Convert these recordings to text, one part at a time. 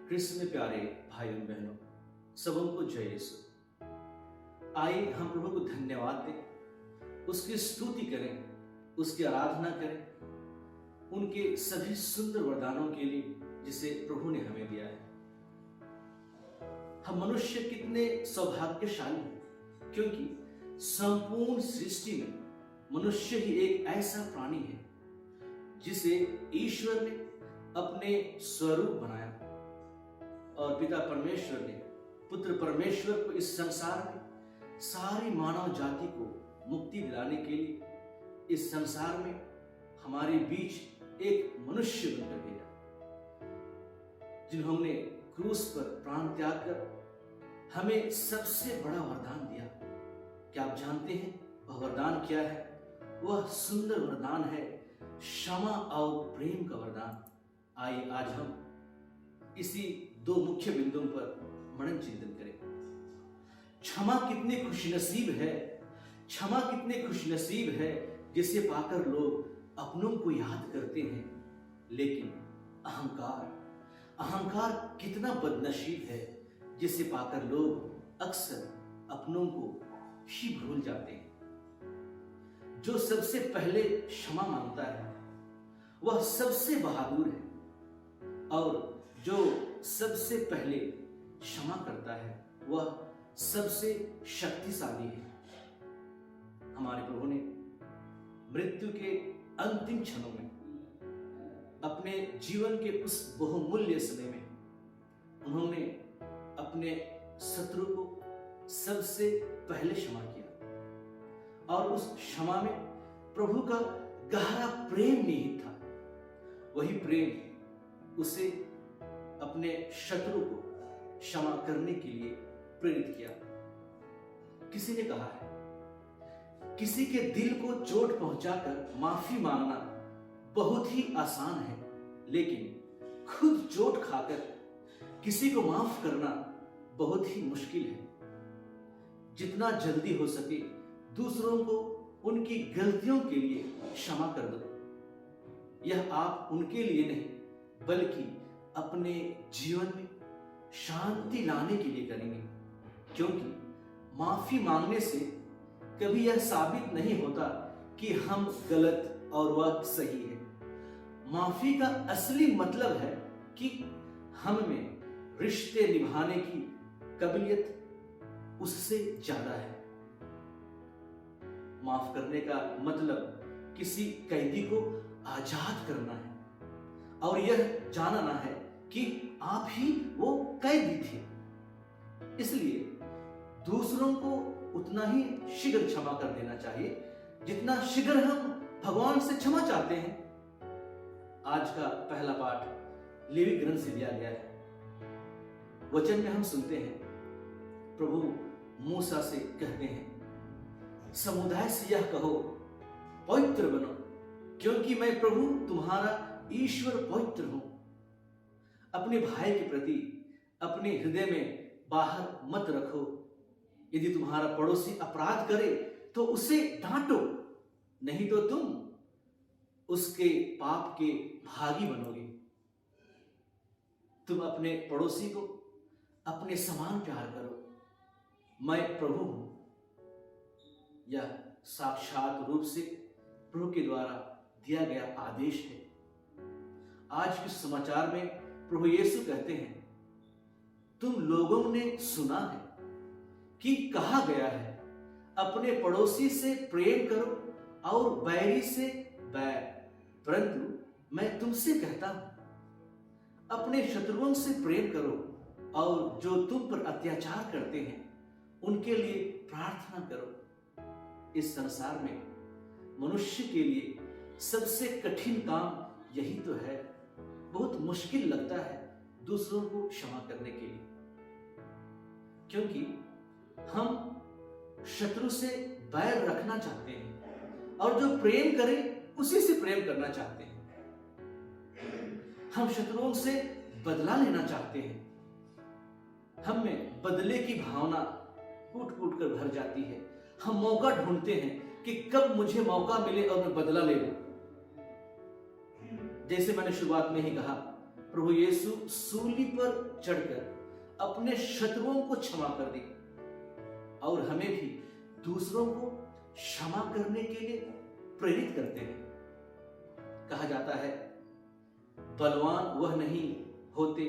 कृष्ण में प्यारे भाइयों बहनों, सबों को जय यीशु। आइए हम प्रभु को धन्यवाद दें, उसकी स्तुति करें, उसकी आराधना करें, उनके सभी सुंदर वरदानों के लिए जिसे प्रभु ने हमें दिया है। हम मनुष्य कितने सौभाग्यशाली हैं, क्योंकि संपूर्ण सृष्टि में मनुष्य ही एक ऐसा प्राणी है जिसे ईश्वर ने अपने स्वरूप बनाया और पिता परमेश्वर ने पुत्र परमेश्वर को इस संसार में सारी मानव जाति को मुक्ति दिलाने के लिए इस संसार में हमारे बीच एक मनुष्य बनकर भेजा, जिन्होंने क्रूस पर प्राण त्याग कर हमें सबसे बड़ा वरदान दिया। क्या आप जानते हैं वह वरदान क्या है? वह सुंदर वरदान है क्षमा और प्रेम का वरदान। आइए आज हम इसी दो मुख्य बिंदुओं पर मनन चिंतन करें। क्षमा कितने खुशनसीब है, क्षमा कितने खुशनसीब है जिसे पाकर लोग अपनों को याद करते हैं, लेकिन अहंकार कितना बदनसीब है जिसे पाकर लोग अक्सर अपनों को ही भूल जाते हैं। जो सबसे पहले क्षमा मांगता है वह सबसे बहादुर है, और जो सबसे पहले क्षमा करता है वह सबसे शक्तिशाली है। हमारे प्रभु ने मृत्यु के अंतिम क्षणों में अपने जीवन के उस बहुमूल्य समय में उन्होंने अपने शत्रु को सबसे पहले क्षमा किया, और उस क्षमा में प्रभु का गहरा प्रेम निहित था। वही प्रेम उसे अपने शत्रु को क्षमा करने के लिए प्रेरित किया। किसी ने कहा है, किसी के दिल को चोट पहुंचाकर माफी मांगना बहुत ही आसान है, लेकिन खुद चोट खाकर किसी को माफ करना बहुत ही मुश्किल है। जितना जल्दी हो सके दूसरों को उनकी गलतियों के लिए क्षमा कर दो। यह आप उनके लिए नहीं बल्कि अपने जीवन में शांति लाने के लिए करेंगे, क्योंकि माफी मांगने से कभी यह साबित नहीं होता कि हम गलत और वह सही है। माफी का असली मतलब है कि हम में रिश्ते निभाने की काबिलियत उससे ज्यादा है। माफ करने का मतलब किसी कैदी को आजाद करना है, और यह जानना है कि आप ही वो कैदी थे। इसलिए दूसरों को उतना ही शीघ्र क्षमा कर देना चाहिए जितना शीघ्र हम भगवान से क्षमा चाहते हैं। आज का पहला पाठ लेवी ग्रंथ से लिया गया है। वचन में हम सुनते हैं, प्रभु मूसा से कहते हैं, समुदाय से यह कहो, पवित्र बनो, क्योंकि मैं प्रभु तुम्हारा ईश्वर पवित्र हूं। अपने भाई के प्रति अपने हृदय में बाहर मत रखो। यदि तुम्हारा पड़ोसी अपराध करे तो उसे डांटो, नहीं तो तुम उसके पाप के भागी बनोगे। तुम अपने पड़ोसी को अपने समान प्यार करो, मैं प्रभु हूं। यह साक्षात रूप से प्रभु के द्वारा दिया गया आदेश है। आज के समाचार में प्रभु यीशु कहते हैं, तुम लोगों ने सुना है कि कहा गया है, अपने पड़ोसी से प्रेम करो और बैरी से बैर, परंतु मैं तुमसे कहता हूं, अपने शत्रुओं से प्रेम करो और जो तुम पर अत्याचार करते हैं उनके लिए प्रार्थना करो। इस संसार में मनुष्य के लिए सबसे कठिन काम यही तो है। बहुत मुश्किल लगता है दूसरों को क्षमा करने के लिए, क्योंकि हम शत्रु से बैर रखना चाहते हैं और जो प्रेम करे उसी से प्रेम करना चाहते हैं। हम शत्रुओं से बदला लेना चाहते हैं। हम में बदले की भावना कूट कूट कर भर जाती है। हम मौका ढूंढते हैं कि कब मुझे मौका मिले और मैं बदला ले लूं। जैसे मैंने शुरुआत में ही कहा, प्रभु यीशु सूली पर चढ़कर अपने शत्रुओं को क्षमा कर दी और हमें भी दूसरों को क्षमा करने के लिए प्रेरित करते हैं। कहा जाता है, बलवान वह नहीं होते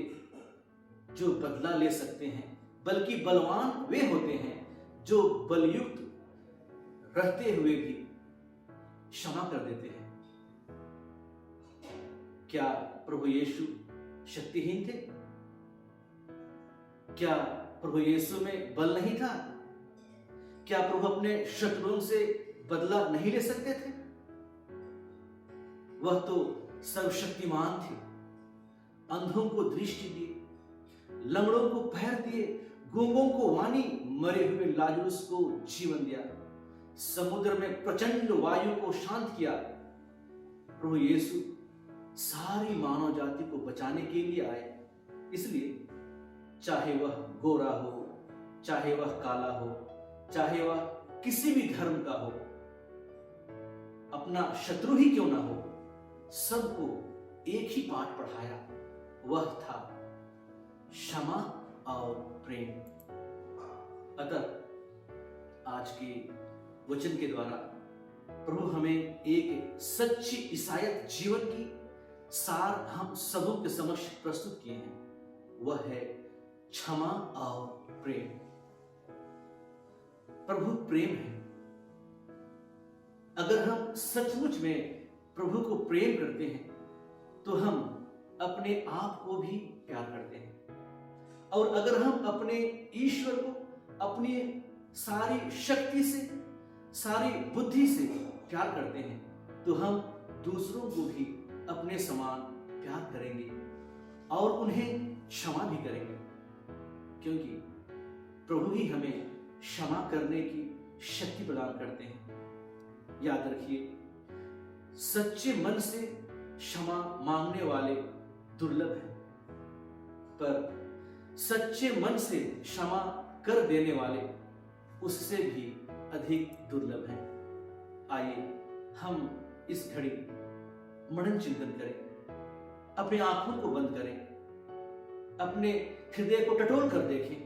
जो बदला ले सकते हैं, बल्कि बलवान वे होते हैं जो बलयुक्त रहते हुए भी क्षमा कर देते हैं। क्या प्रभु यीशु शक्तिहीन थे? क्या प्रभु यीशु में बल नहीं था? क्या प्रभु अपने शत्रुओं से बदला नहीं ले सकते थे? वह तो सर्वशक्तिमान थे। अंधों को दृष्टि दिए, लंगड़ों को पैर दिए, गूंगों को वाणी, मरे हुए लाजरुस को जीवन दिया, समुद्र में प्रचंड वायु को शांत किया। प्रभु यीशु सारी मानव जाति को बचाने के लिए आए। इसलिए चाहे वह गोरा हो, चाहे वह काला हो, चाहे वह किसी भी धर्म का हो, अपना शत्रु ही क्यों ना हो, सबको एक ही पाठ पढ़ाया, वह था क्षमा और प्रेम। अतः आज के वचन के द्वारा प्रभु हमें एक सच्ची ईसाईयत जीवन की सार हम सबों के समक्ष प्रस्तुत किए हैं। वह है क्षमा और प्रेम। प्रभु प्रेम है। अगर हम सचमुच में प्रभु को प्रेम करते हैं तो हम अपने आप को भी प्यार करते हैं, और अगर हम अपने ईश्वर को अपनी सारी शक्ति से, सारी बुद्धि से प्यार करते हैं तो हम दूसरों को भी अपने समान प्यार करेंगे और उन्हें क्षमा भी करेंगे, क्योंकि प्रभु ही हमें क्षमा करने की शक्ति प्रदान करते हैं। याद रखिए, सच्चे मन से क्षमा मांगने वाले दुर्लभ हैं, पर सच्चे मन से क्षमा कर देने वाले उससे भी अधिक दुर्लभ हैं। आइए हम इस घड़ी मनन चिंतन करें, अपनी आंखों को बंद करें, अपने हृदय को टटोल कर देखें,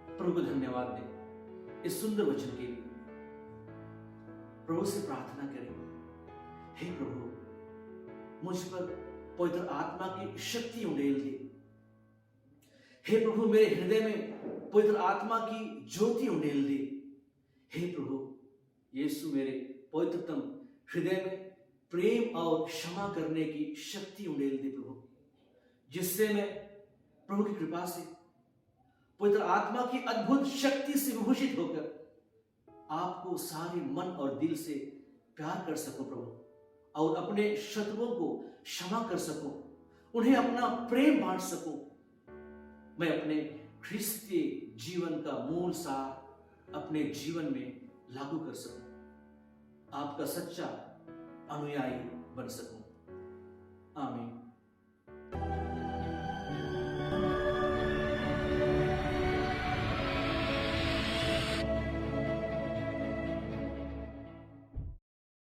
प्रभु को धन्यवाद दें इस सुंदर वचन के लिए। प्रभु से प्रार्थना करें, हे प्रभु मुझ पर पवित्र आत्मा की शक्ति उंडेल दे। हे प्रभु मेरे हृदय में पवित्र आत्मा की ज्योति उंडेल दे। हे प्रभु यीशु मेरे पवित्रतम हृदय में प्रेम और क्षमा करने की शक्ति उंडेल दे प्रभु, जिससे मैं प्रभु की कृपा से पवित्र आत्मा की अद्भुत शक्ति से विभूषित होकर आपको सारे मन और दिल से प्यार कर सकूं प्रभु, और अपने शत्रुओं को क्षमा कर सकूं, उन्हें अपना प्रेम बांट सकूं। मैं अपने ख्रिस्तीय जीवन का मूल सार अपने जीवन में लागू कर सकूं, आपका सच्चा अनुयायी बन सकूं। आमीन।